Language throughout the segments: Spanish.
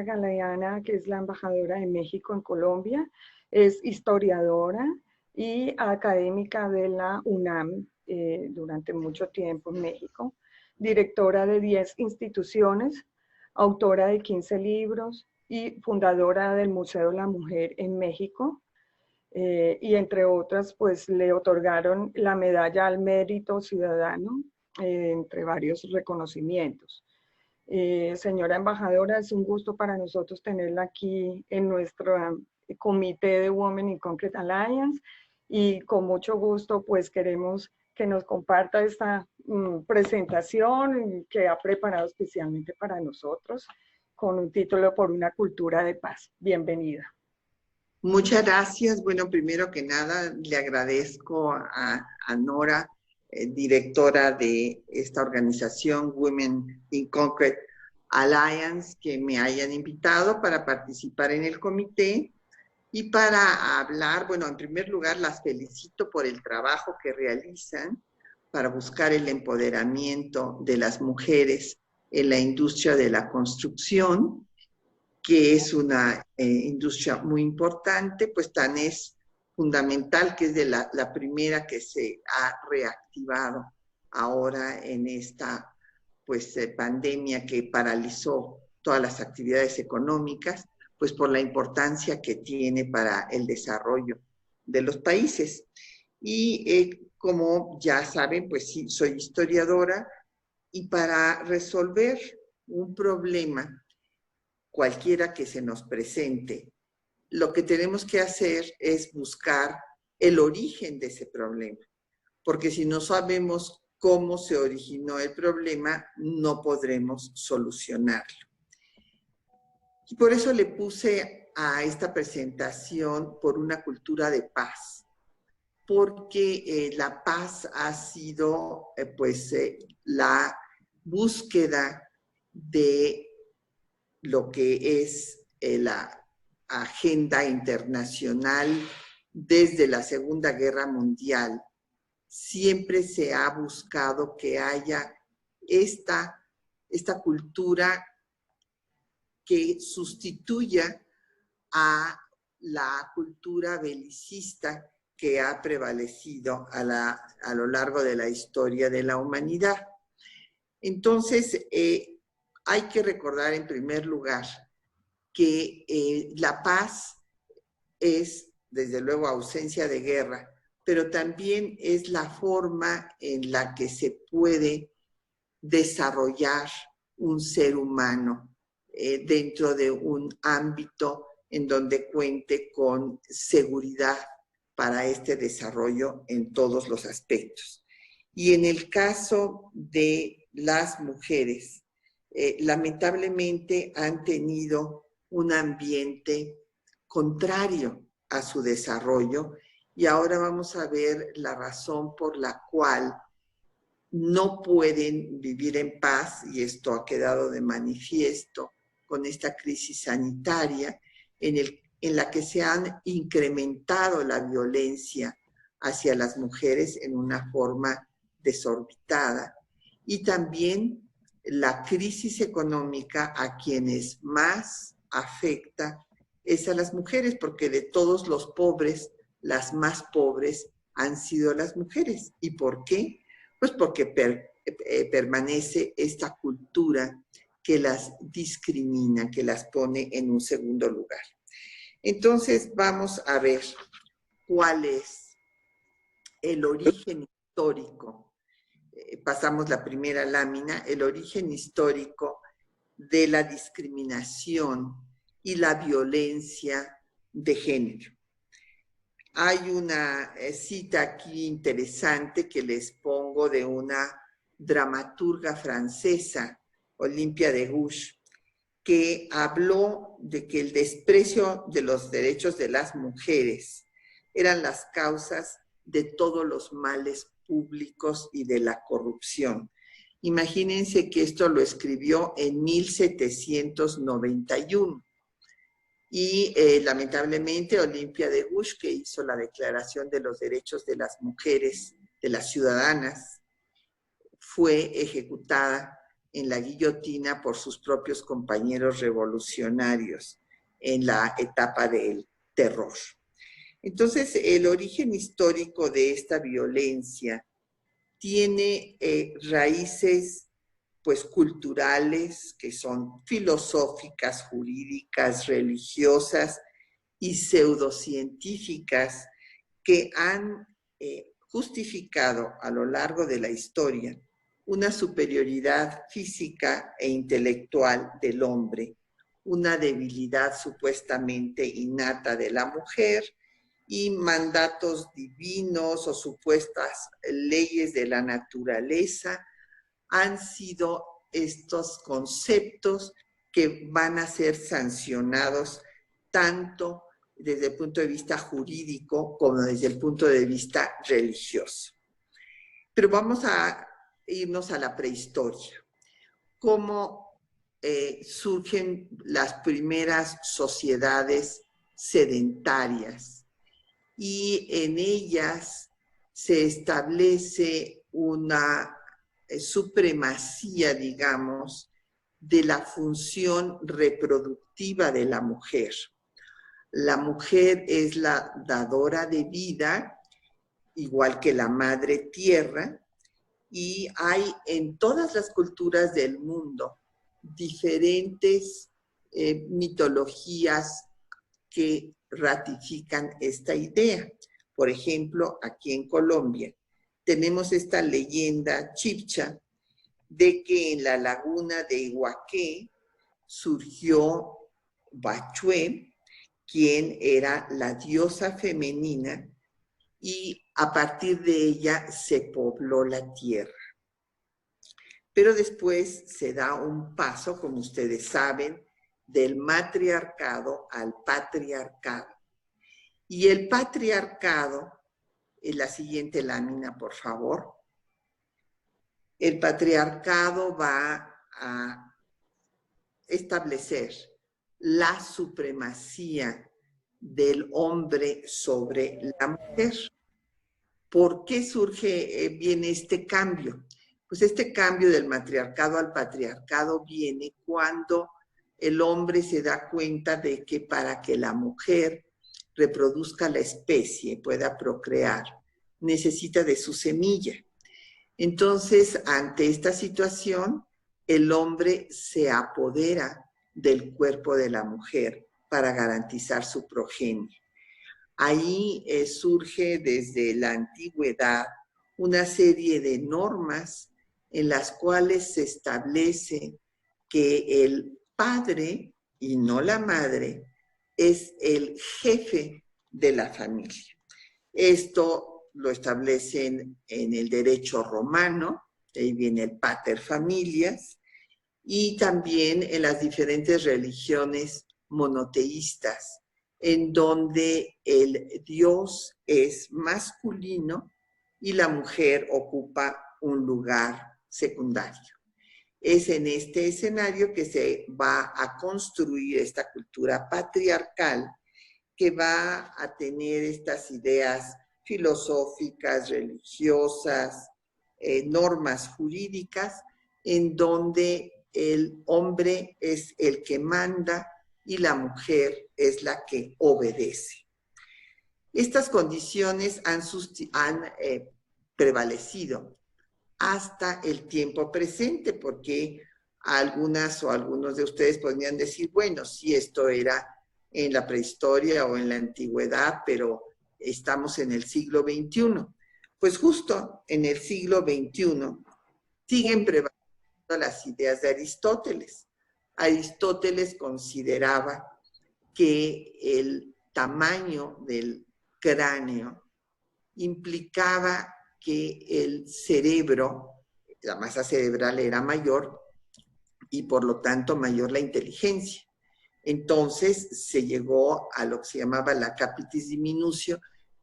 Galeana, que es la embajadora de México en Colombia, es historiadora y académica de la UNAM durante mucho tiempo en México, directora de 10 instituciones, autora de 15 libros y fundadora del Museo de la Mujer en México. Y entre otras, pues le otorgaron la medalla al mérito ciudadano, entre varios reconocimientos. Señora embajadora, es un gusto para nosotros tenerla aquí en nuestro comité de Women in Concrete Alliance y con mucho gusto pues queremos que nos comparta esta presentación que ha preparado especialmente para nosotros con un título Por una cultura de paz. Bienvenida. Muchas gracias. Bueno, primero que nada, le agradezco a Nora, directora de esta organización Women in Concrete Alliance, que me hayan invitado para participar en el comité y para hablar. Bueno, en primer lugar, las felicito por el trabajo que realizan para buscar el empoderamiento de las mujeres en la industria de la construcción, que es una industria muy importante, pues tan es fundamental que es de la primera que se ha reactivado ahora en esta pues, pandemia que paralizó todas las actividades económicas, pues por la importancia que tiene para el desarrollo de los países. Y como ya saben, pues sí, soy historiadora y para resolver un problema cualquiera que se nos presente, lo que tenemos que hacer es buscar el origen de ese problema, porque si no sabemos cómo se originó el problema, no podremos solucionarlo. Y por eso le puse a esta presentación Por una cultura de paz, porque la paz ha sido la búsqueda de lo que es la agenda internacional desde la Segunda Guerra Mundial. Siempre se ha buscado que haya esta cultura que sustituya a la cultura belicista que ha prevalecido a lo largo de la historia de la humanidad. Entonces, hay que recordar en primer lugar que la paz es, desde luego, ausencia de guerra, pero también es la forma en la que se puede desarrollar un ser humano dentro de un ámbito en donde cuente con seguridad para este desarrollo en todos los aspectos. Y en el caso de las mujeres, lamentablemente han tenido un ambiente contrario a su desarrollo y ahora vamos a ver la razón por la cual no pueden vivir en paz, y esto ha quedado de manifiesto con esta crisis sanitaria en la que se han incrementado la violencia hacia las mujeres en una forma desorbitada, y también la crisis económica a quienes más afecta es a las mujeres, porque de todos los pobres, las más pobres han sido las mujeres. ¿Y por qué? Pues porque permanece esta cultura que las discrimina, que las pone en un segundo lugar. Entonces vamos a ver cuál es el origen histórico. Pasamos la primera lámina, el origen histórico de la discriminación y la violencia de género. Hay una cita aquí interesante que les pongo de una dramaturga francesa, Olympia de Gouges, que habló de que el desprecio de los derechos de las mujeres eran las causas de todos los males públicos y de la corrupción. Imagínense que esto lo escribió en 1791. Y lamentablemente Olympia de Gouges, que hizo la Declaración de los Derechos de las Mujeres, de las Ciudadanas, fue ejecutada en la guillotina por sus propios compañeros revolucionarios en la etapa del terror. Entonces, el origen histórico de esta violencia tiene raíces pues culturales, que son filosóficas, jurídicas, religiosas y pseudocientíficas, que han justificado a lo largo de la historia una superioridad física e intelectual del hombre, una debilidad supuestamente innata de la mujer y mandatos divinos o supuestas leyes de la naturaleza. Han sido estos conceptos que van a ser sancionados tanto desde el punto de vista jurídico como desde el punto de vista religioso. Pero vamos a irnos a la prehistoria. ¿Cómo surgen las primeras sociedades sedentarias? Y en ellas se establece una supremacía, digamos, de la función reproductiva de la mujer. La mujer es la dadora de vida, igual que la madre tierra, y hay en todas las culturas del mundo diferentes mitologías que ratifican esta idea. Por ejemplo, aquí en Colombia tenemos esta leyenda chibcha de que en la laguna de Iguaqué surgió Bachué, quien era la diosa femenina, y a partir de ella se pobló la tierra. Pero después se da un paso, como ustedes saben, del matriarcado al patriarcado. Y el patriarcado, en la siguiente lámina, por favor. El patriarcado va a establecer la supremacía del hombre sobre la mujer. ¿Por qué viene este cambio? Pues este cambio del matriarcado al patriarcado viene cuando el hombre se da cuenta de que para que la mujer reproduzca la especie, pueda procrear, necesita de su semilla. Entonces, ante esta situación, el hombre se apodera del cuerpo de la mujer para garantizar su progenie. Ahí surge desde la antigüedad una serie de normas en las cuales se establece que el padre y no la madre es el jefe de la familia. Esto lo establecen en el derecho romano, ahí viene el pater familias, y también en las diferentes religiones monoteístas, en donde el Dios es masculino y la mujer ocupa un lugar secundario. Es en este escenario que se va a construir esta cultura patriarcal que va a tener estas ideas filosóficas, religiosas, normas jurídicas, en donde el hombre es el que manda y la mujer es la que obedece. Estas condiciones han prevalecido hasta el tiempo presente, porque algunas o algunos de ustedes podrían decir, bueno, si esto era en la prehistoria o en la antigüedad, pero estamos en el siglo XXI. Pues justo en el siglo XXI siguen prevaleciendo las ideas de Aristóteles. Aristóteles consideraba que el tamaño del cráneo implicaba que el cerebro, la masa cerebral era mayor y por lo tanto mayor la inteligencia. Entonces se llegó a lo que se llamaba la capitis diminutio,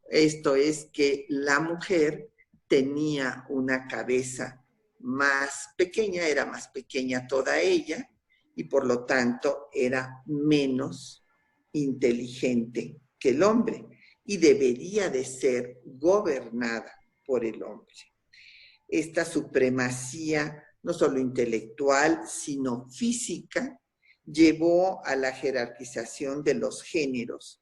esto es que la mujer tenía una cabeza más pequeña, era más pequeña toda ella y por lo tanto era menos inteligente que el hombre y debería de ser gobernada por el hombre. Esta supremacía no solo intelectual, sino física, llevó a la jerarquización de los géneros.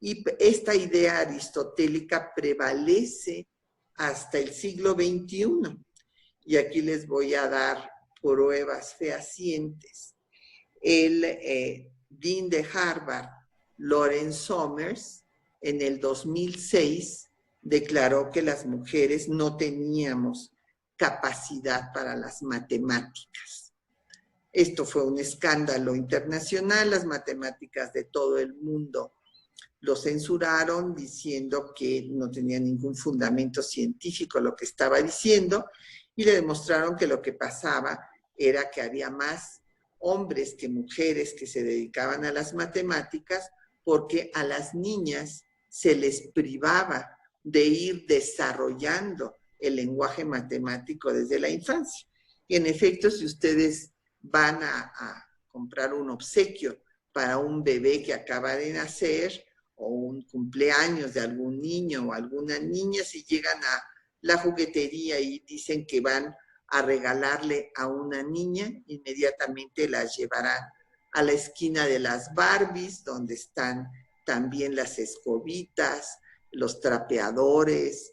Y esta idea aristotélica prevalece hasta el siglo XXI. Y aquí les voy a dar pruebas fehacientes. El dean de Harvard, Lawrence Summers, en el 2006 declaró que las mujeres no teníamos capacidad para las matemáticas. Esto fue un escándalo internacional, las matemáticas de todo el mundo lo censuraron diciendo que no tenía ningún fundamento científico lo que estaba diciendo y le demostraron que lo que pasaba era que había más hombres que mujeres que se dedicaban a las matemáticas porque a las niñas se les privaba de ir desarrollando el lenguaje matemático desde la infancia. Y en efecto, si ustedes van a comprar un obsequio para un bebé que acaba de nacer o un cumpleaños de algún niño o alguna niña, si llegan a la juguetería y dicen que van a regalarle a una niña, inmediatamente las llevarán a la esquina de las Barbies, donde están también las escobitas, los trapeadores,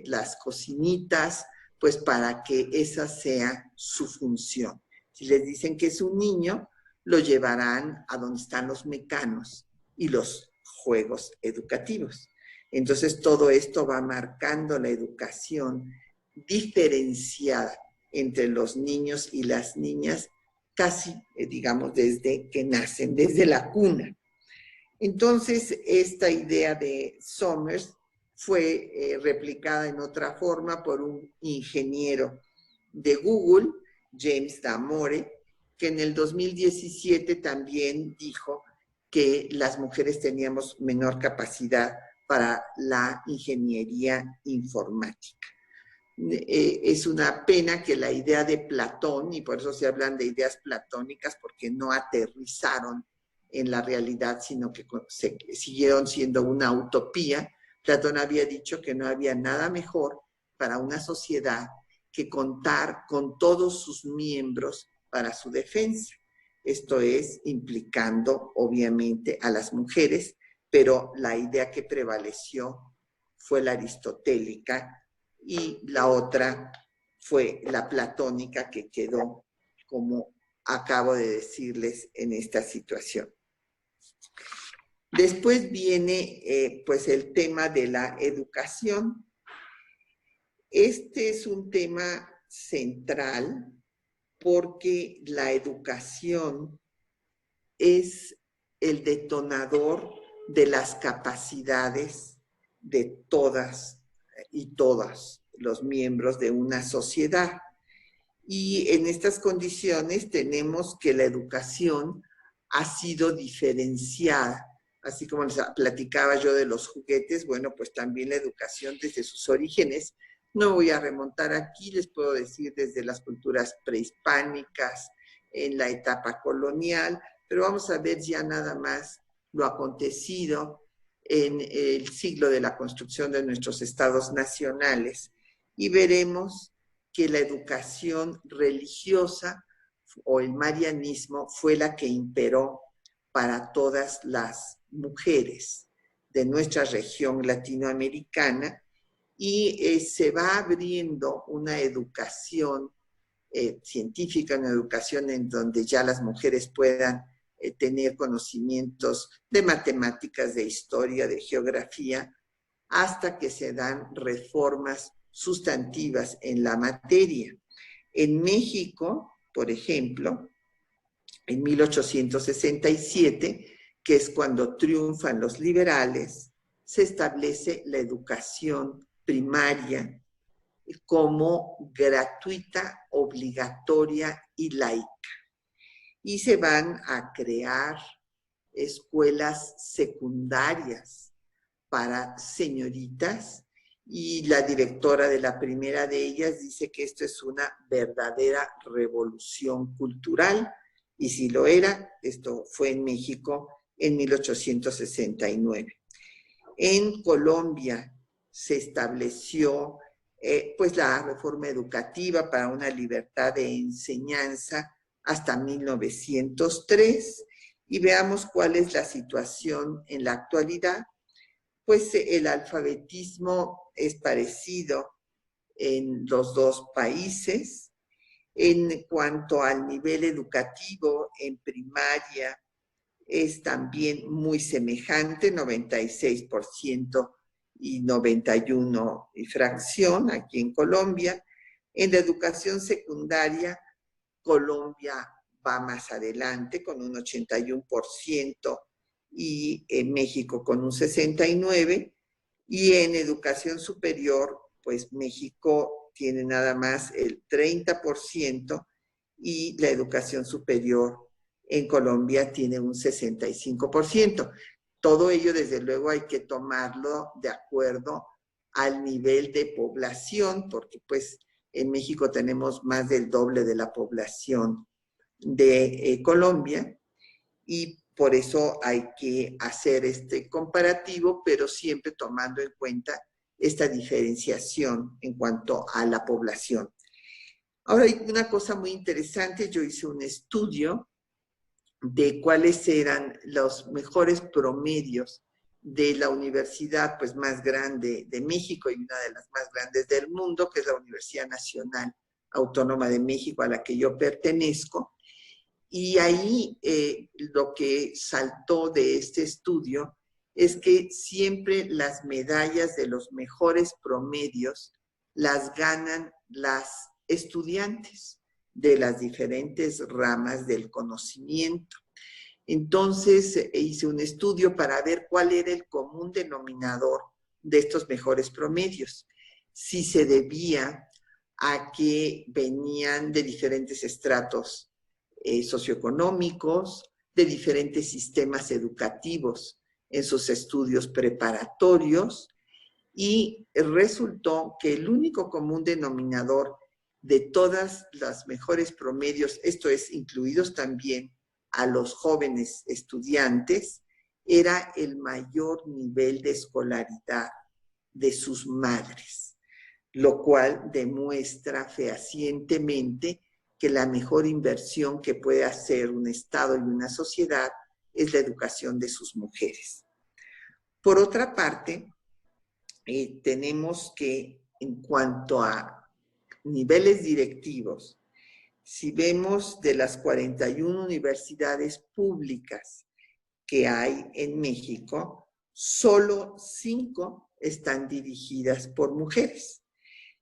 las cocinitas, pues para que esa sea su función. Si les dicen que es un niño, lo llevarán a donde están los mecanos y los juegos educativos. Entonces todo esto va marcando la educación diferenciada entre los niños y las niñas casi, digamos, desde que nacen, desde la cuna. Entonces, esta idea de Summers fue replicada en otra forma por un ingeniero de Google, James Damore, que en el 2017 también dijo que las mujeres teníamos menor capacidad para la ingeniería informática. Es una pena que la idea de Platón, y por eso se hablan de ideas platónicas, porque no aterrizaron en la realidad, sino que siguieron siendo una utopía. Platón había dicho que no había nada mejor para una sociedad que contar con todos sus miembros para su defensa. Esto es implicando, obviamente, a las mujeres, pero la idea que prevaleció fue la aristotélica y la otra fue la platónica, que quedó, como acabo de decirles, en esta situación. Después viene pues el tema de la educación. Este es un tema central porque la educación es el detonador de las capacidades de todas y todos los miembros de una sociedad. Y en estas condiciones tenemos que la educación ha sido diferenciada. Así como les platicaba yo de los juguetes, bueno, pues también la educación desde sus orígenes. No voy a remontar aquí, les puedo decir desde las culturas prehispánicas, en la etapa colonial, pero vamos a ver ya nada más lo acontecido en el siglo de la construcción de nuestros estados nacionales y veremos que la educación religiosa o el marianismo fue la que imperó para todas las mujeres de nuestra región latinoamericana y se va abriendo una educación científica, una educación en donde ya las mujeres puedan tener conocimientos de matemáticas, de historia, de geografía, hasta que se dan reformas sustantivas en la materia. En México, por ejemplo, en 1867, que es cuando triunfan los liberales, se establece la educación primaria como gratuita, obligatoria y laica. Y se van a crear escuelas secundarias para señoritas y la directora de la primera de ellas dice que esto es una verdadera revolución cultural y si lo era, esto fue en México en 1869. En Colombia se estableció pues la reforma educativa para una libertad de enseñanza hasta 1903, y veamos cuál es la situación en la actualidad. Pues el alfabetismo es parecido en los dos países. En cuanto al nivel educativo, en primaria es también muy semejante, 96% y 91 y fracción aquí en Colombia. En la educación secundaria, Colombia va más adelante con un 81% y en México con un 69%. Y en educación superior, pues México tiene nada más el 30% y la educación superior en Colombia tiene un 65%. Todo ello, desde luego, hay que tomarlo de acuerdo al nivel de población, porque pues en México tenemos más del doble de la población de Colombia, y por eso hay que hacer este comparativo, pero siempre tomando en cuenta esta diferenciación en cuanto a la población. Ahora hay una cosa muy interesante. Yo hice un estudio de cuáles eran los mejores promedios de la universidad pues, más grande de México y una de las más grandes del mundo, que es la Universidad Nacional Autónoma de México, a la que yo pertenezco. Y ahí lo que saltó de este estudio es que siempre las medallas de los mejores promedios las ganan las estudiantes de las diferentes ramas del conocimiento. Entonces hice un estudio para ver cuál era el común denominador de estos mejores promedios. Si se debía a que venían de diferentes estratos socioeconómicos, de diferentes sistemas educativos en sus estudios preparatorios, y resultó que el único común denominador de todas las mejores promedios, esto es, incluidos también a los jóvenes estudiantes, era el mayor nivel de escolaridad de sus madres, lo cual demuestra fehacientemente que la mejor inversión que puede hacer un Estado y una sociedad es la educación de sus mujeres. Por otra parte, tenemos que, en cuanto a niveles directivos, si vemos de las 41 universidades públicas que hay en México, solo 5 están dirigidas por mujeres.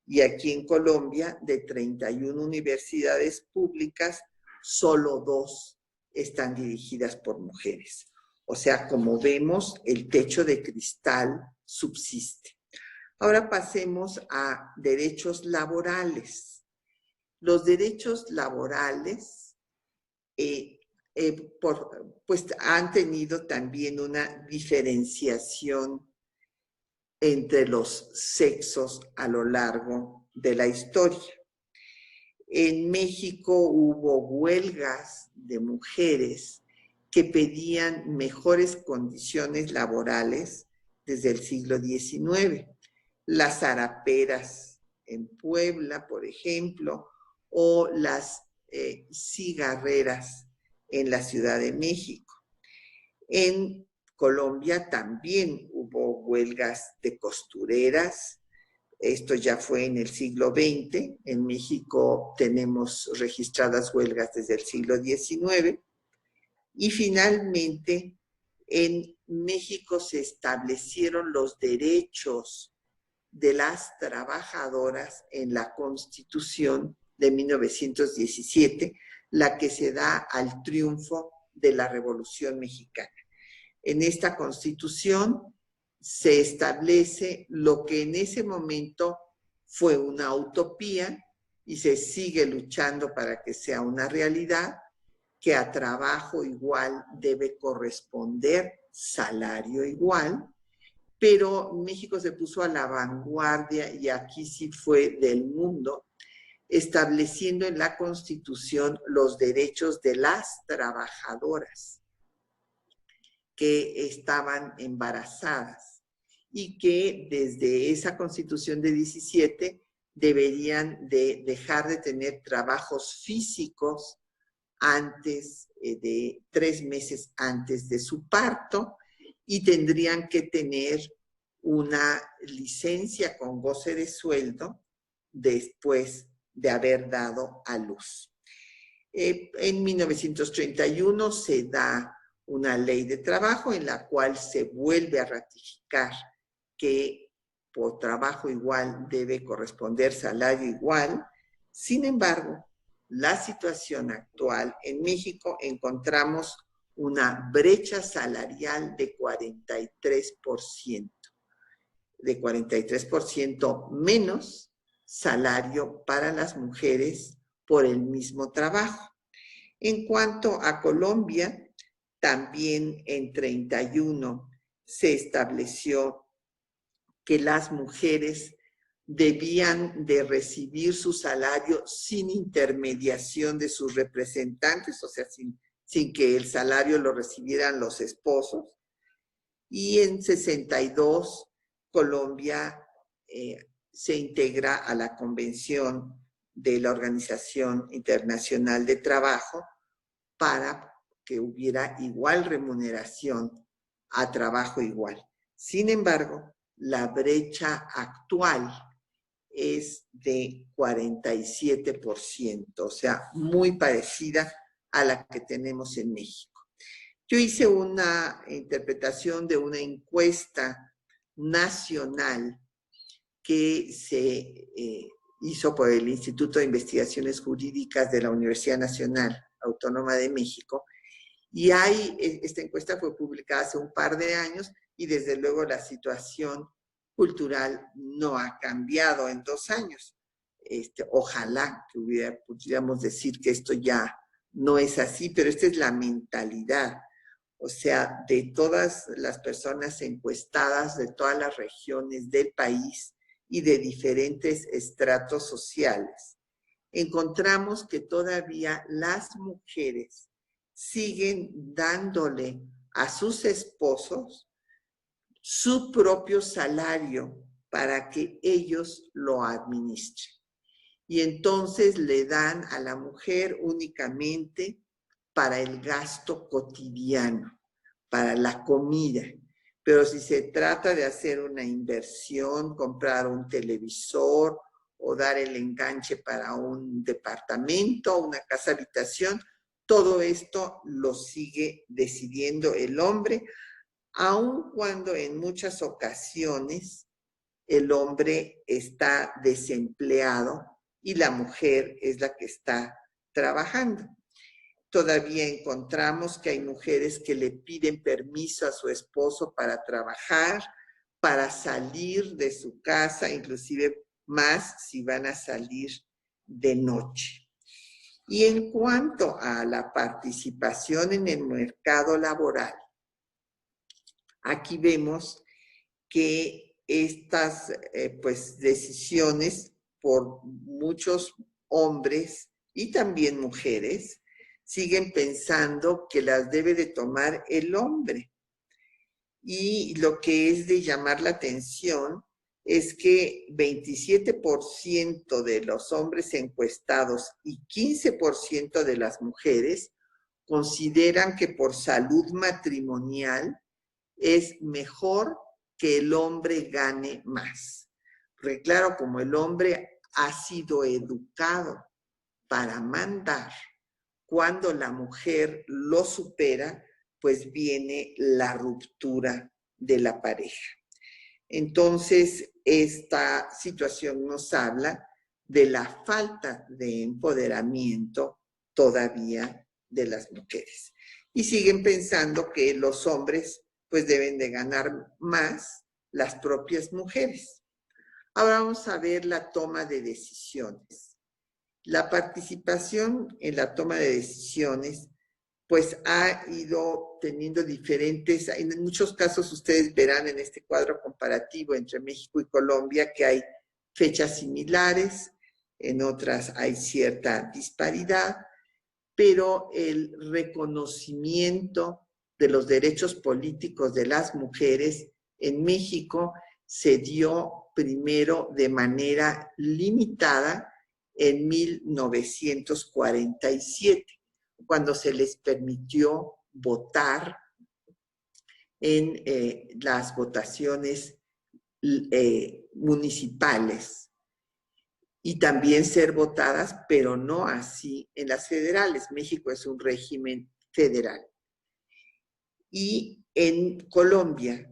Y aquí en Colombia, de 31 universidades públicas, solo 2 están dirigidas por mujeres. O sea, como vemos, el techo de cristal subsiste. Ahora pasemos a derechos laborales. Los derechos laborales pues han tenido también una diferenciación entre los sexos a lo largo de la historia. En México hubo huelgas de mujeres que pedían mejores condiciones laborales desde el siglo XIX. Las zaraperas en Puebla, por ejemplo, o las cigarreras en la Ciudad de México. En Colombia también hubo huelgas de costureras. Esto ya fue en el siglo XX. En México tenemos registradas huelgas desde el siglo XIX. Y finalmente, en México se establecieron los derechos de las trabajadoras en la Constitución de 1917, la que se da al triunfo de la Revolución Mexicana. En esta Constitución se establece lo que en ese momento fue una utopía y se sigue luchando para que sea una realidad, que a trabajo igual debe corresponder salario igual, pero México se puso a la vanguardia y aquí sí fue del mundo, estableciendo en la Constitución los derechos de las trabajadoras que estaban embarazadas y que desde esa Constitución de 17 deberían de dejar de tener trabajos físicos antes de 3 meses antes de su parto y tendrían que tener una licencia con goce de sueldo después de haber dado a luz. En 1931 se da una ley de trabajo en la cual se vuelve a ratificar que por trabajo igual debe corresponder salario igual. Sin embargo, la situación actual en México encontramos una brecha salarial de 43%, de 43% menos salario para las mujeres por el mismo trabajo. En cuanto a Colombia, también en 31 se estableció que las mujeres debían de recibir su salario sin intermediación de sus representantes, o sea, sin que el salario lo recibieran los esposos. Y en 62, Colombia se integra a la Convención de la Organización Internacional de Trabajo para que hubiera igual remuneración a trabajo igual. Sin embargo, la brecha actual es de 47%, o sea, muy parecida a la que tenemos en México. Yo hice una interpretación de una encuesta nacional que se hizo por el Instituto de Investigaciones Jurídicas de la Universidad Nacional Autónoma de México, y esta encuesta fue publicada hace un par de años y desde luego la situación cultural no ha cambiado en 2 años. Ojalá que pudiéramos decir que esto ya no es así, pero esta es la mentalidad. O sea, de todas las personas encuestadas de todas las regiones del país y de diferentes estratos sociales, encontramos que todavía las mujeres siguen dándole a sus esposos su propio salario para que ellos lo administren. Y entonces le dan a la mujer únicamente para el gasto cotidiano, para la comida. Pero si se trata de hacer una inversión, comprar un televisor o dar el enganche para un departamento, una casa habitación, todo esto lo sigue decidiendo el hombre, aun cuando en muchas ocasiones el hombre está desempleado y la mujer es la que está trabajando. Todavía encontramos que hay mujeres que le piden permiso a su esposo para trabajar, para salir de su casa, inclusive más si van a salir de noche. Y en cuanto a la participación en el mercado laboral, aquí vemos que estas decisiones por muchos hombres y también mujeres siguen pensando que las debe de tomar el hombre. Y lo que es de llamar la atención es que 27% de los hombres encuestados y 15% de las mujeres consideran que por salud matrimonial es mejor que el hombre gane más. Porque claro, como el hombre ha sido educado para mandar, cuando la mujer lo supera, pues viene la ruptura de la pareja. Entonces, esta situación nos habla de la falta de empoderamiento todavía de las mujeres. Y siguen pensando que los hombres pues deben de ganar más las propias mujeres. Ahora vamos a ver la toma de decisiones. La participación en la toma de decisiones pues ha ido teniendo diferentes, en muchos casos ustedes verán en este cuadro comparativo entre México y Colombia que hay fechas similares, en otras hay cierta disparidad, pero el reconocimiento de los derechos políticos de las mujeres en México se dio primero de manera limitada en 1947, cuando se les permitió votar en las votaciones municipales y también ser votadas, pero no así en las federales. México es un régimen federal. Y en Colombia,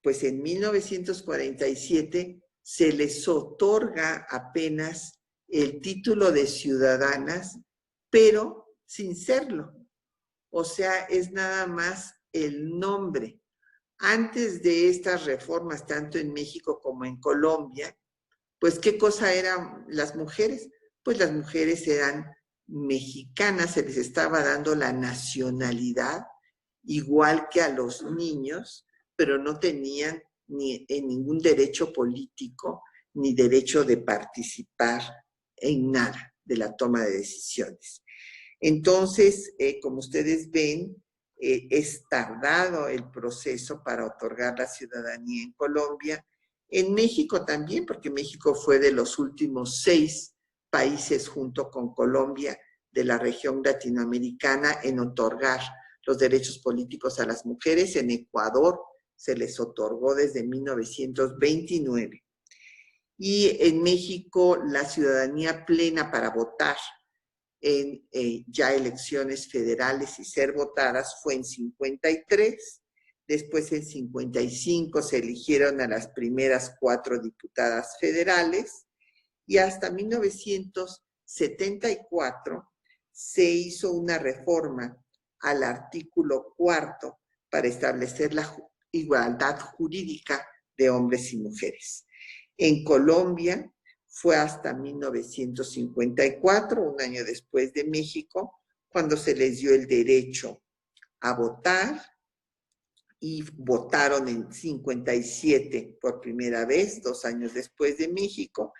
pues en 1947 se les otorga apenas el título de ciudadanas, pero sin serlo. O sea, es nada más el nombre. Antes de estas reformas, tanto en México como en Colombia, pues ¿qué cosa eran las mujeres? Pues las mujeres eran mexicanas, se les estaba dando la nacionalidad, igual que a los niños, pero no tenían ningún derecho político ni derecho de participar en nada de la toma de decisiones. Entonces, como ustedes ven, es tardado el proceso para otorgar la ciudadanía en Colombia. En México también, porque México fue de los últimos 6 países junto con Colombia de la región latinoamericana en otorgar los derechos políticos a las mujeres. En Ecuador se les otorgó desde 1929. Y en México la ciudadanía plena para votar en ya elecciones federales y ser votadas fue en 53. Después en 55 se eligieron a las primeras 4 diputadas federales y hasta 1974 se hizo una reforma al artículo 4 para establecer la igualdad jurídica de hombres y mujeres. En Colombia fue hasta 1954, un año después de México, cuando se les dio el derecho a votar y votaron en 57 por primera vez, 2 años después de México,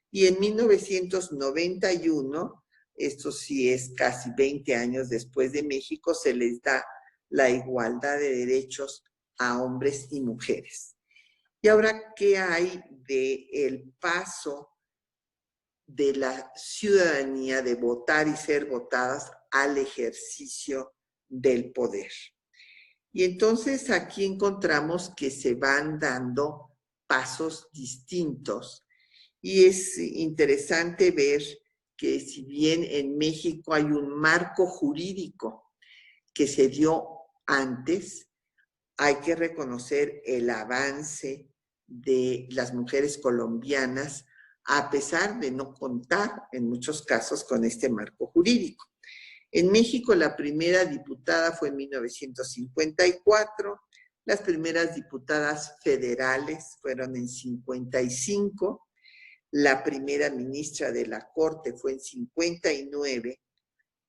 y en 1991, esto sí es casi 20 años después de México, se les da la igualdad de derechos a hombres y mujeres. Y ahora, ¿qué hay del paso de la ciudadanía de votar y ser votadas al ejercicio del poder? Y entonces aquí encontramos que se van dando pasos distintos. Y es interesante ver que si bien en México hay un marco jurídico que se dio antes, hay que reconocer el avance de las mujeres colombianas a pesar de no contar en muchos casos con este marco jurídico. En México la primera diputada fue en 1954, las primeras diputadas federales fueron en 55, la primera ministra de la Corte fue en 59,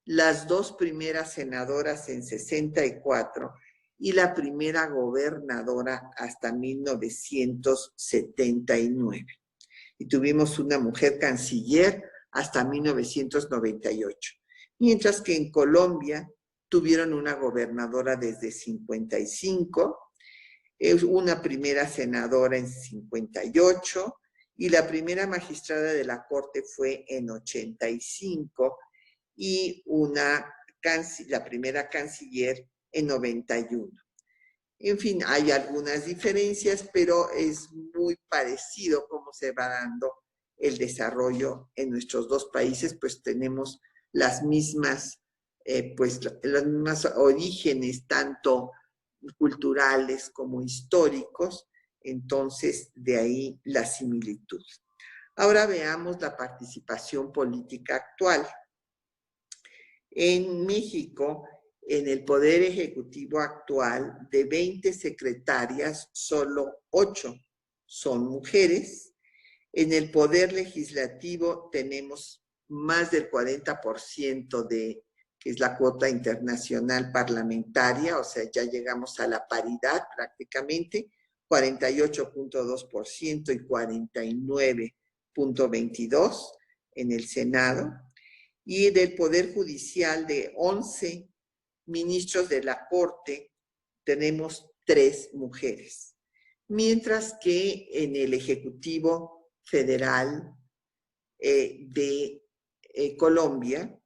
las 2 primeras senadoras en 64 y la primera gobernadora hasta 1979. Y tuvimos una mujer canciller hasta 1998. Mientras que en Colombia tuvieron una gobernadora desde 55, una primera senadora en 58 y la primera magistrada de la Corte fue en 85 y la primera canciller en 91. En fin, hay algunas diferencias, pero es muy parecido cómo se va dando el desarrollo en nuestros 2 países, pues tenemos las mismas, los mismos orígenes, tanto culturales como históricos, entonces de ahí la similitud. Ahora veamos la participación política actual. En México, en el Poder Ejecutivo actual, de 20 secretarias, solo 8 son mujeres. En el Poder Legislativo tenemos más del 40% que es la cuota internacional parlamentaria, o sea, ya llegamos a la paridad prácticamente, 48.2% y 49.22% en el Senado. Y del Poder Judicial, de 11 ministros de la Corte, tenemos 3 mujeres. mientras que en el Ejecutivo Federal de Colombia,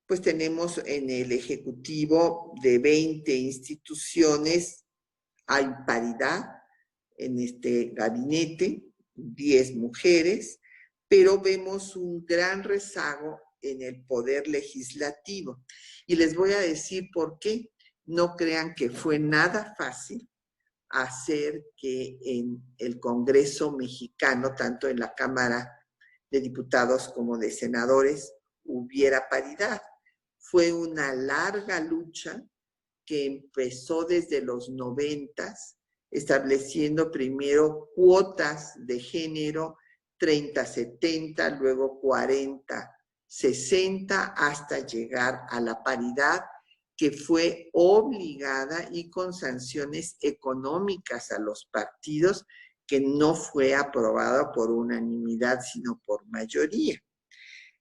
pues tenemos en el Ejecutivo de 20 instituciones, hay paridad en este gabinete, 10 mujeres, pero vemos un gran rezago en el poder legislativo. Y les voy a decir por qué. No crean que fue nada fácil hacer que en el Congreso mexicano, tanto en la Cámara de Diputados como de Senadores, hubiera paridad. Fue una larga lucha que empezó desde los 90s, estableciendo primero cuotas de género 30-70, luego 40-60, hasta llegar a la paridad, que fue obligada y con sanciones económicas a los partidos, que no fue aprobada por unanimidad, sino por mayoría.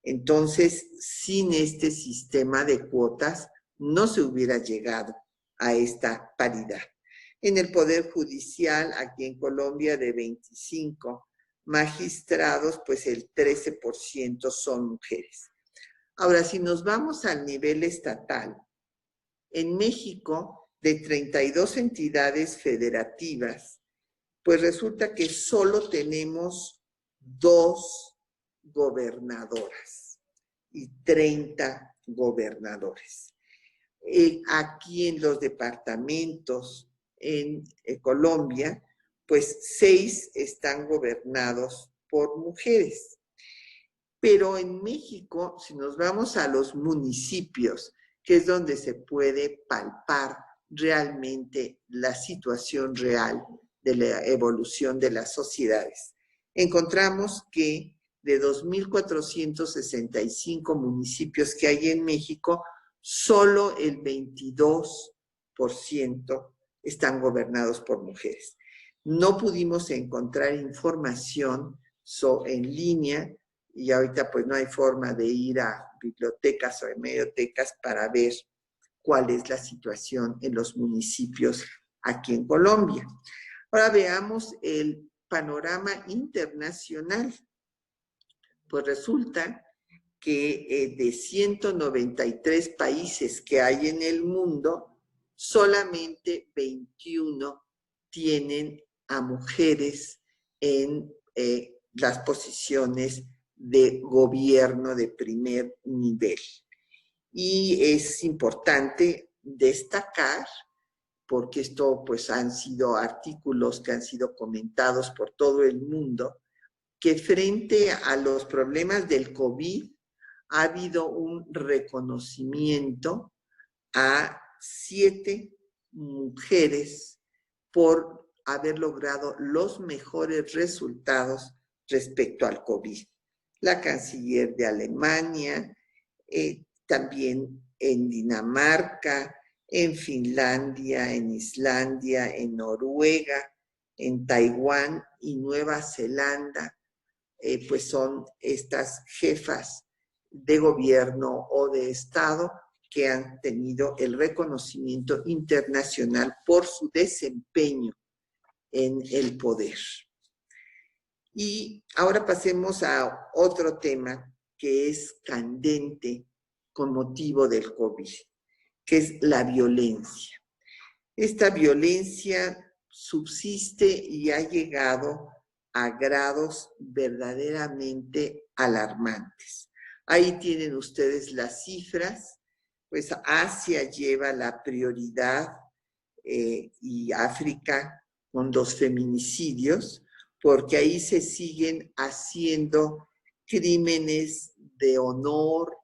Entonces, sin este sistema de cuotas, no se hubiera llegado a esta paridad. En el Poder Judicial, aquí en Colombia, de 25 magistrados, pues el 13% son mujeres. Ahora, si nos vamos al nivel estatal, en México, de 32 entidades federativas, pues resulta que solo tenemos 2 gobernadoras y 30 gobernadores. Aquí en los departamentos en Colombia, pues 6 están gobernados por mujeres. Pero en México, si nos vamos a los municipios, que es donde se puede palpar realmente la situación real de la evolución de las sociedades, encontramos que de 2.465 municipios que hay en México, solo el 22% están gobernados por mujeres. No pudimos encontrar información en línea, y ahorita pues no hay forma de ir a bibliotecas o hemerotecas para ver cuál es la situación en los municipios aquí en Colombia. Ahora veamos el panorama internacional. Pues resulta que de 193 países que hay en el mundo, solamente 21 tienen a mujeres en las posiciones de gobierno de primer nivel. Y es importante destacar, porque esto pues han sido artículos que han sido comentados por todo el mundo, que frente a los problemas del COVID ha habido un reconocimiento a 7 mujeres por haber logrado los mejores resultados respecto al COVID. La canciller de Alemania, también en Dinamarca, en Finlandia, en Islandia, en Noruega, en Taiwán y Nueva Zelanda, pues son estas jefas de gobierno o de Estado que han tenido el reconocimiento internacional por su desempeño en el poder. Y ahora pasemos a otro tema que es candente con motivo del COVID, que es la violencia. Esta violencia subsiste y ha llegado a grados verdaderamente alarmantes. Ahí tienen ustedes las cifras, pues Asia lleva la prioridad y África con 2 feminicidios, porque ahí se siguen haciendo crímenes de honor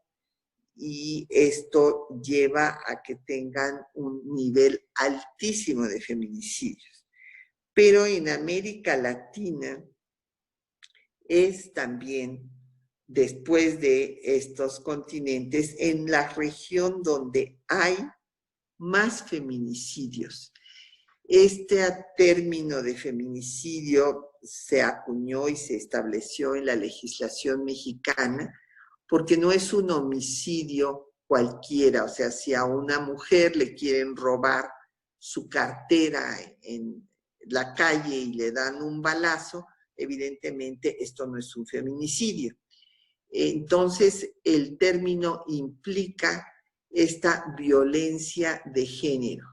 y esto lleva a que tengan un nivel altísimo de feminicidios. Pero en América Latina es también, después de estos continentes, en la región donde hay más feminicidios. Este término de feminicidio se acuñó y se estableció en la legislación mexicana porque no es un homicidio cualquiera, o sea, si a una mujer le quieren robar su cartera en la calle y le dan un balazo, evidentemente esto no es un feminicidio. Entonces, el término implica esta violencia de género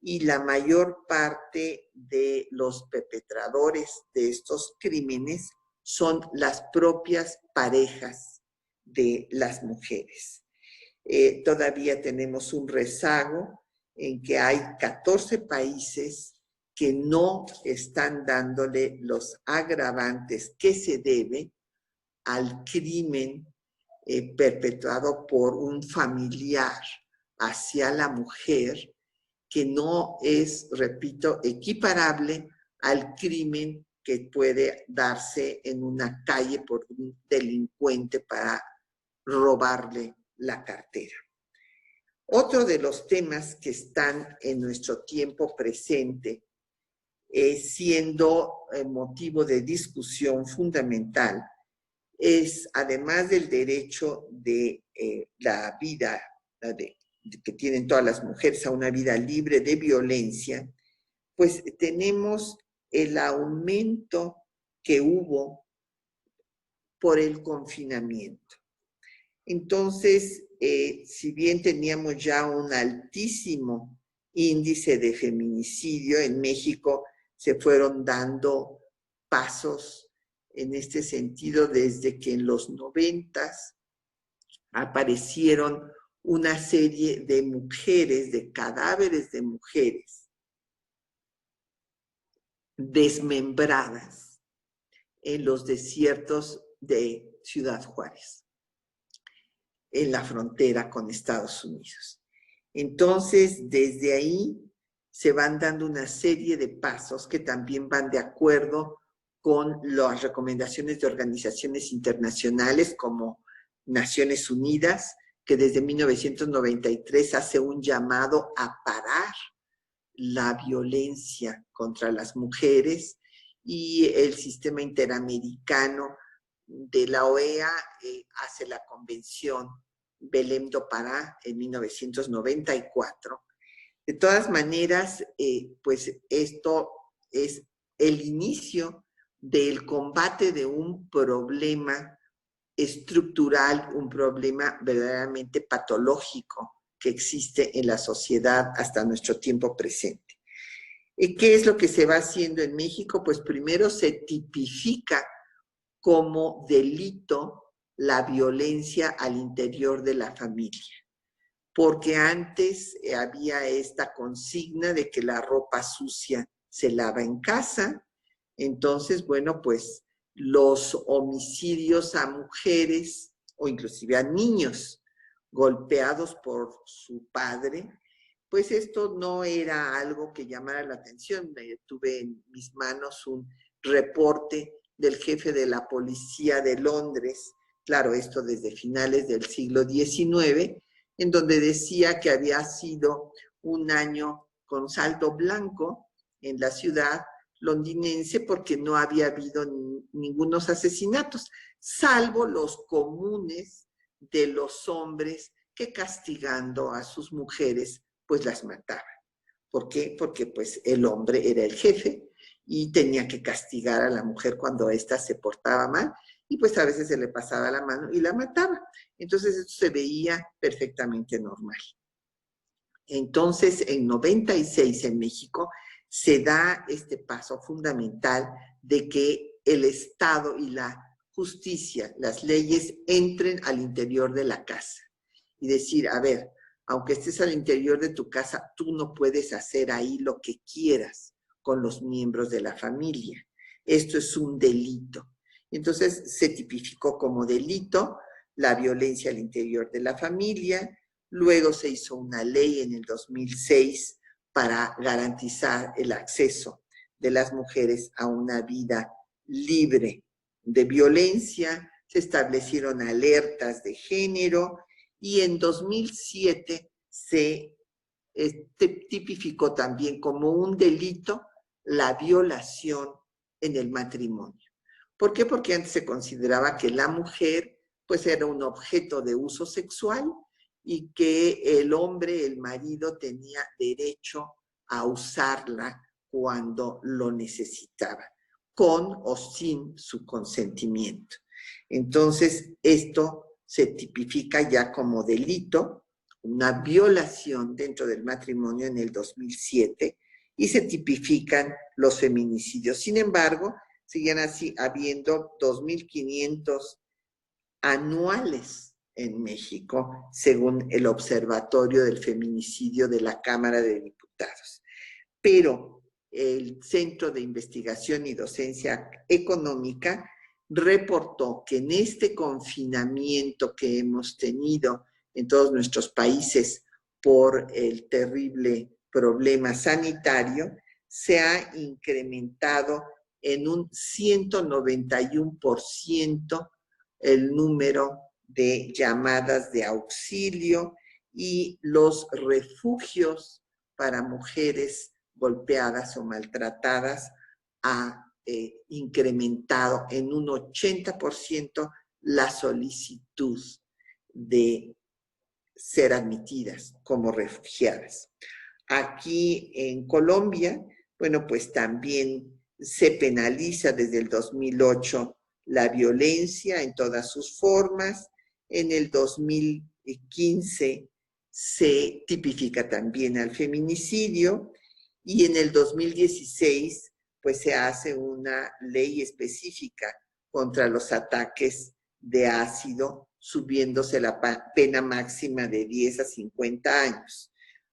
y la mayor parte de los perpetradores de estos crímenes son las propias parejas de las mujeres. Todavía tenemos un rezago en que hay 14 países que no están dándole los agravantes que se debe al crimen perpetrado por un familiar hacia la mujer, que no es, repito, equiparable al crimen que puede darse en una calle por un delincuente para robarle la cartera. Otro de los temas que están en nuestro tiempo presente, siendo motivo de discusión fundamental, es, además del derecho de la vida que tienen todas las mujeres a una vida libre de violencia, pues tenemos el aumento que hubo por el confinamiento. Entonces, si bien teníamos ya un altísimo índice de feminicidio, en México se fueron dando pasos en este sentido desde que en los 90s aparecieron una serie de mujeres, de cadáveres de mujeres desmembradas en los desiertos de Ciudad Juárez, en la frontera con Estados Unidos. Entonces, desde ahí se van dando una serie de pasos que también van de acuerdo con las recomendaciones de organizaciones internacionales como Naciones Unidas, que desde 1993 hace un llamado a parar la violencia contra las mujeres, y el sistema interamericano de la OEA hace la convención Belém do Pará en 1994. De todas maneras, pues esto es el inicio del combate de un problema estructural, un problema verdaderamente patológico que existe en la sociedad hasta nuestro tiempo presente. ¿Y qué es lo que se va haciendo en México? Pues primero se tipifica como delito la violencia al interior de la familia, porque antes había esta consigna de que la ropa sucia se lava en casa. Entonces, bueno, pues los homicidios a mujeres o inclusive a niños golpeados por su padre, pues esto no era algo que llamara la atención. Tuve en mis manos un reporte del jefe de la policía de Londres, claro, esto desde finales del siglo XIX, en donde decía que había sido un año con saldo blanco en la ciudad londinense porque no había habido ningunos asesinatos, salvo los comunes de los hombres que, castigando a sus mujeres, pues las mataban. ¿Por qué? Porque pues el hombre era el jefe y tenía que castigar a la mujer cuando ésta se portaba mal, y pues a veces se le pasaba la mano y la mataba. Entonces esto se veía perfectamente normal. Entonces, en 96 en México se da este paso fundamental de que el Estado y la justicia, las leyes, entren al interior de la casa y decir, a ver, aunque estés al interior de tu casa, tú no puedes hacer ahí lo que quieras con los miembros de la familia. Esto es un delito. Entonces se tipificó como delito la violencia al interior de la familia. Luego se hizo una ley en el 2006 para garantizar el acceso de las mujeres a una vida libre de violencia. Se establecieron alertas de género y en 2007 se tipificó también como un delito la violación en el matrimonio. ¿Por qué? Porque antes se consideraba que la mujer pues era un objeto de uso sexual y que el hombre, el marido, tenía derecho a usarla cuando lo necesitaba, con o sin su consentimiento. Entonces, esto se tipifica ya como delito, una violación dentro del matrimonio en el 2007, y se tipifican los feminicidios. Sin embargo, siguen así habiendo 2.500 anuales en México, según el Observatorio del Feminicidio de la Cámara de Diputados. Pero el Centro de Investigación y Docencia Económica reportó que en este confinamiento que hemos tenido en todos nuestros países por el terrible problema sanitario, se ha incrementado en un 191% el número de llamadas de auxilio y los refugios para mujeres golpeadas o maltratadas ha incrementado en un 80% la solicitud de ser admitidas como refugiadas. Aquí en Colombia, bueno, pues también se penaliza desde el 2008 la violencia en todas sus formas. En el 2015 se tipifica también al feminicidio y en el 2016 pues se hace una ley específica contra los ataques de ácido, subiéndose la pena máxima de 10 a 50 años.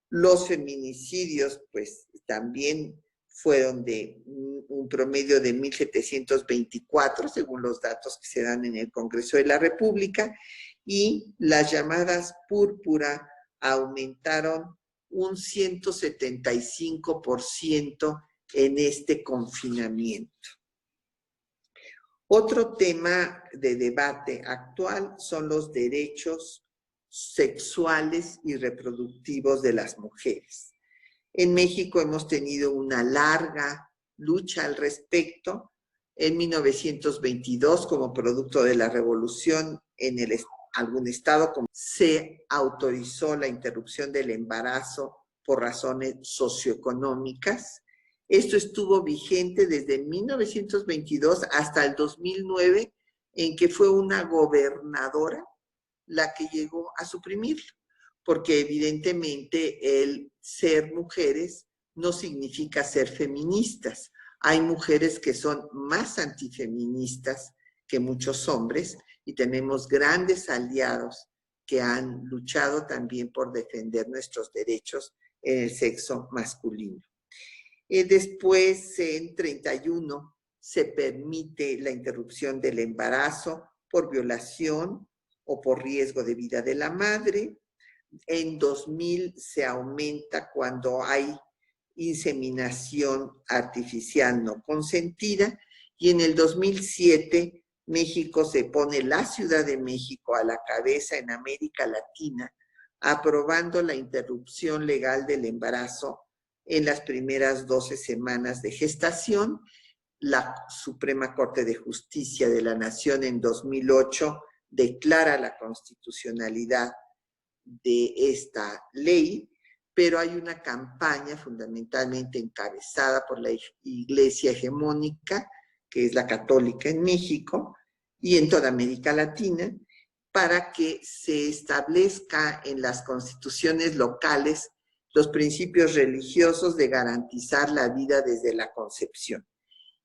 Los feminicidios pues también fueron de un promedio de 1.724, según los datos que se dan en el Congreso de la República, y las llamadas púrpura aumentaron un 175% en este confinamiento. Otro tema de debate actual son los derechos sexuales y reproductivos de las mujeres. En México hemos tenido una larga lucha al respecto. En 1922, como producto de la revolución en algún estado, se autorizó la interrupción del embarazo por razones socioeconómicas. Esto estuvo vigente desde 1922 hasta el 2009, en que fue una gobernadora la que llegó a suprimirlo, porque evidentemente el ser mujeres no significa ser feministas. Hay mujeres que son más antifeministas que muchos hombres y tenemos grandes aliados que han luchado también por defender nuestros derechos en el sexo masculino. Después, en 31, se permite la interrupción del embarazo por violación o por riesgo de vida de la madre. En 2000 se aumenta cuando hay inseminación artificial no consentida, y en el 2007 México se pone la Ciudad de México a la cabeza en América Latina, aprobando la interrupción legal del embarazo en las primeras 12 semanas de gestación. La Suprema Corte de Justicia de la Nación en 2008 declara la constitucionalidad de esta ley, pero hay una campaña fundamentalmente encabezada por la Iglesia hegemónica, que es la católica en México y en toda América Latina, para que se establezca en las constituciones locales los principios religiosos de garantizar la vida desde la concepción.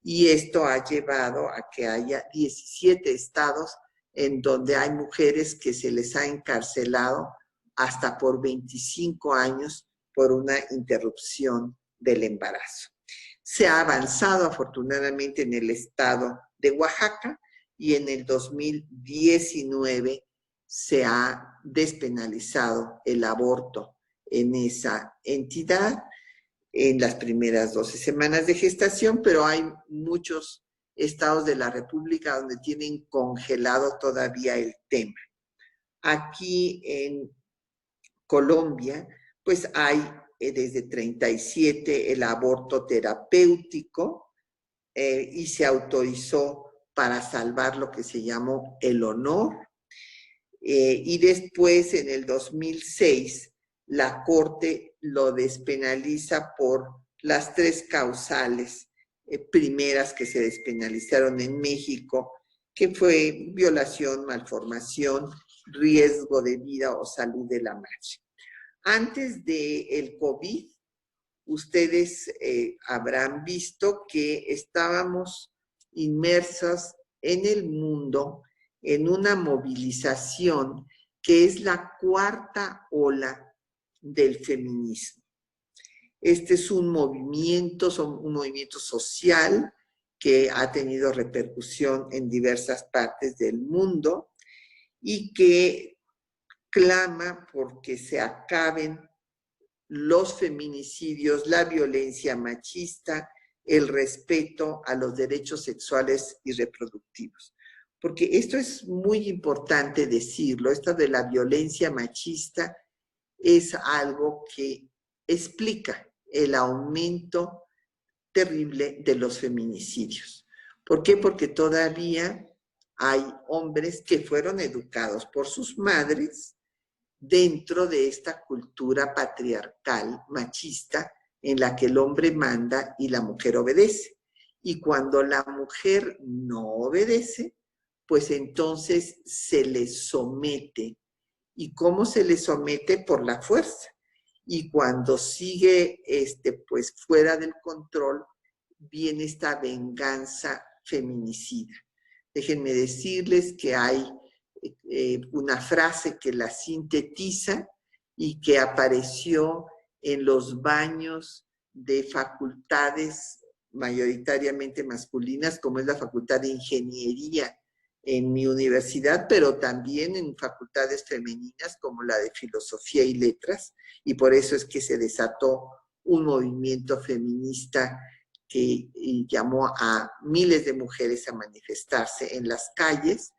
Y esto ha llevado a que haya 17 estados en donde hay mujeres que se les ha encarcelado hasta por 25 años por una interrupción del embarazo. Se ha avanzado afortunadamente en el estado de Oaxaca y en el 2019 se ha despenalizado el aborto en esa entidad en las primeras 12 semanas de gestación, pero hay muchos estados de la República donde tienen congelado todavía el tema. Aquí en Colombia, pues hay desde 37 el aborto terapéutico y se autorizó para salvar lo que se llamó el honor. Y después, en el 2006, la Corte lo despenaliza por las tres causales primeras que se despenalizaron en México, que fue violación, malformación, riesgo de vida o salud de la madre. Antes del COVID, ustedes habrán visto que estábamos inmersos en el mundo en una movilización que es la cuarta ola del feminismo. Este es un movimiento social que ha tenido repercusión en diversas partes del mundo y que clama porque se acaben los feminicidios, la violencia machista, el respeto a los derechos sexuales y reproductivos. Porque esto es muy importante decirlo, esto de la violencia machista es algo que explica el aumento terrible de los feminicidios. ¿Por qué? Porque todavía hay hombres que fueron educados por sus madres dentro de esta cultura patriarcal, machista, en la que el hombre manda y la mujer obedece. Y cuando la mujer no obedece, pues entonces se le somete. ¿Y cómo se le somete? Por la fuerza. Y cuando sigue pues fuera del control, viene esta venganza feminicida. Déjenme decirles que hay una frase que la sintetiza y que apareció en los baños de facultades mayoritariamente masculinas, como es la Facultad de Ingeniería en mi universidad, pero también en facultades femeninas como la de Filosofía y Letras, y por eso es que se desató un movimiento feminista que llamó a miles de mujeres a manifestarse en las calles,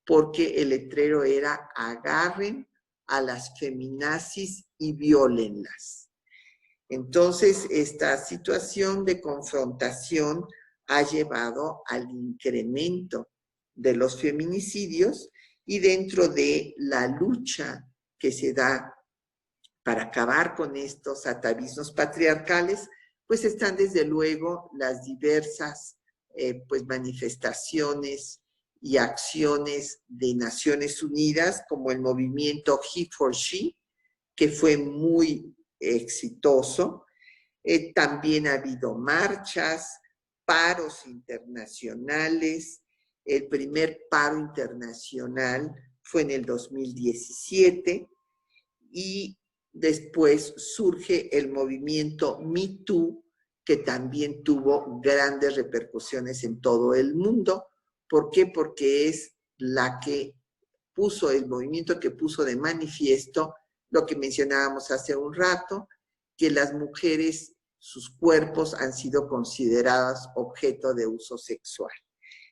porque el letrero era: agarren a las feminazis y viólenlas. Entonces, esta situación de confrontación ha llevado al incremento de los feminicidios, y dentro de la lucha que se da para acabar con estos atavismos patriarcales, pues están desde luego las diversas pues manifestaciones y acciones de Naciones Unidas, como el movimiento He for She, que fue muy exitoso. También ha habido marchas, paros internacionales. El primer paro internacional fue en el 2017 y después surge el movimiento Me Too, que también tuvo grandes repercusiones en todo el mundo. ¿Por qué? Porque es la que puso, el movimiento que puso de manifiesto lo que mencionábamos hace un rato, que las mujeres, sus cuerpos han sido consideradas objeto de uso sexual.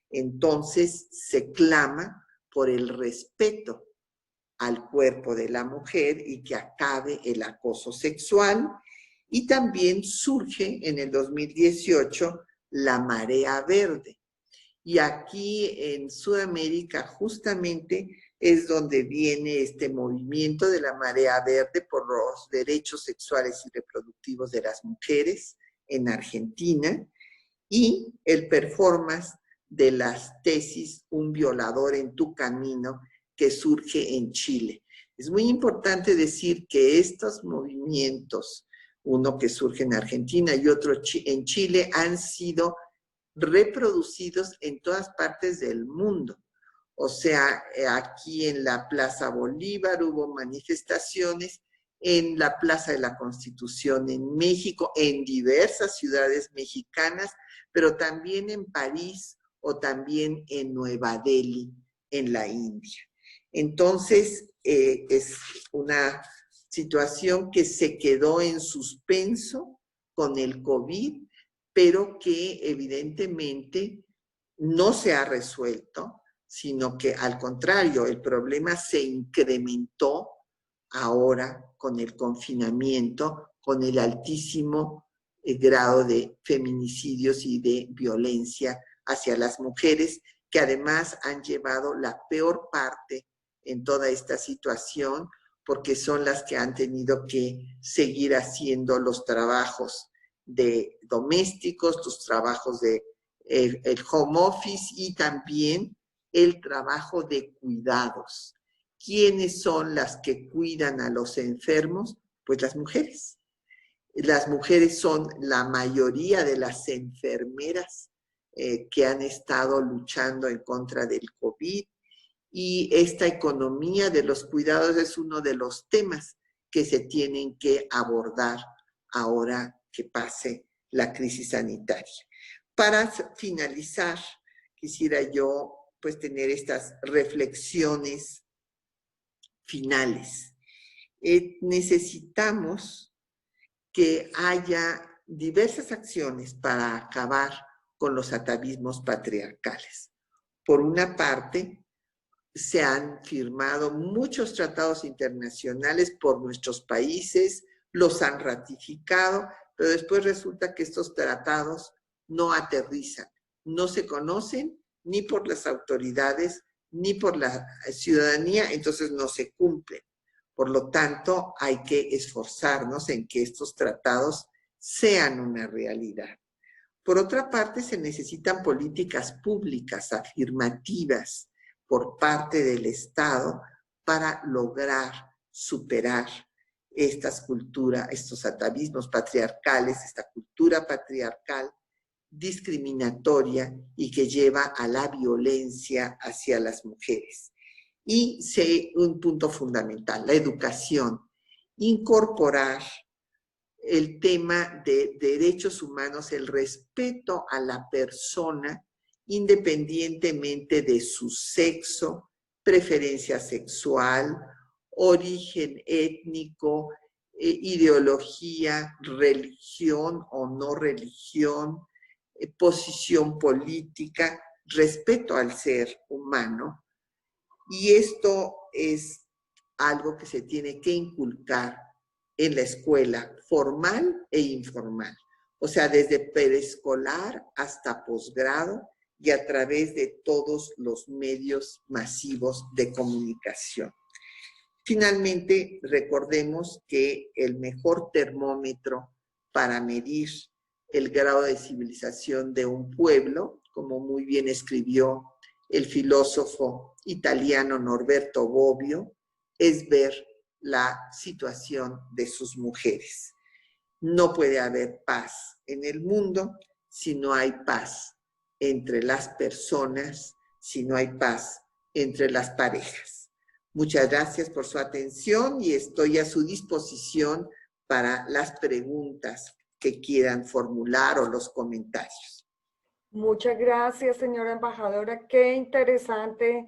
Entonces se clama por el respeto al cuerpo de la mujer y que acabe el acoso sexual. Y también surge en el 2018 la Marea Verde. Y aquí en Sudamérica justamente es donde viene este movimiento de la Marea Verde por los derechos sexuales y reproductivos de las mujeres en Argentina, y el performance de las tesis Un violador en tu camino, que surge en Chile. Es muy importante decir que estos movimientos, uno que surge en Argentina y otro en Chile, han sido reproducidos en todas partes del mundo. O sea, aquí en la Plaza Bolívar hubo manifestaciones, en la Plaza de la Constitución en México, en diversas ciudades mexicanas, pero también en París o también en Nueva Delhi, en la India. Entonces, es una situación que se quedó en suspenso con el COVID, pero que evidentemente no se ha resuelto, sino que al contrario, el problema se incrementó ahora con el confinamiento, con el altísimo grado de feminicidios y de violencia hacia las mujeres, que además han llevado la peor parte en toda esta situación, porque son las que han tenido que seguir haciendo los trabajos de domésticos, los trabajos de el home office y también el trabajo de cuidados. ¿Quiénes son las que cuidan a los enfermos? Pues las mujeres. Las mujeres son la mayoría de las enfermeras que han estado luchando en contra del COVID, y esta economía de los cuidados es uno de los temas que se tienen que abordar ahora que pase la crisis sanitaria. Para finalizar, quisiera yo pues tener estas reflexiones finales. Necesitamos que haya diversas acciones para acabar con los atavismos patriarcales. Por una parte, se han firmado muchos tratados internacionales por nuestros países, los han ratificado, pero después resulta que estos tratados no aterrizan, no se conocen ni por las autoridades ni por la ciudadanía, entonces no se cumplen. Por lo tanto, hay que esforzarnos en que estos tratados sean una realidad. Por otra parte, se necesitan políticas públicas afirmativas por parte del Estado para lograr superar estas culturas, estos atavismos patriarcales, esta cultura patriarcal discriminatoria y que lleva a la violencia hacia las mujeres. Y un punto fundamental, la educación, incorporar el tema de derechos humanos, el respeto a la persona independientemente de su sexo, preferencia sexual, origen étnico, ideología, religión o no religión, posición política, respeto al ser humano. Y esto es algo que se tiene que inculcar en la escuela formal e informal. O sea, desde preescolar hasta posgrado y a través de todos los medios masivos de comunicación. Finalmente, recordemos que el mejor termómetro para medir el grado de civilización de un pueblo, como muy bien escribió el filósofo italiano Norberto Bobbio, es ver la situación de sus mujeres. No puede haber paz en el mundo si no hay paz entre las personas, si no hay paz entre las parejas. Muchas gracias por su atención y estoy a su disposición para las preguntas que quieran formular o los comentarios. Muchas gracias, señora embajadora. Qué interesante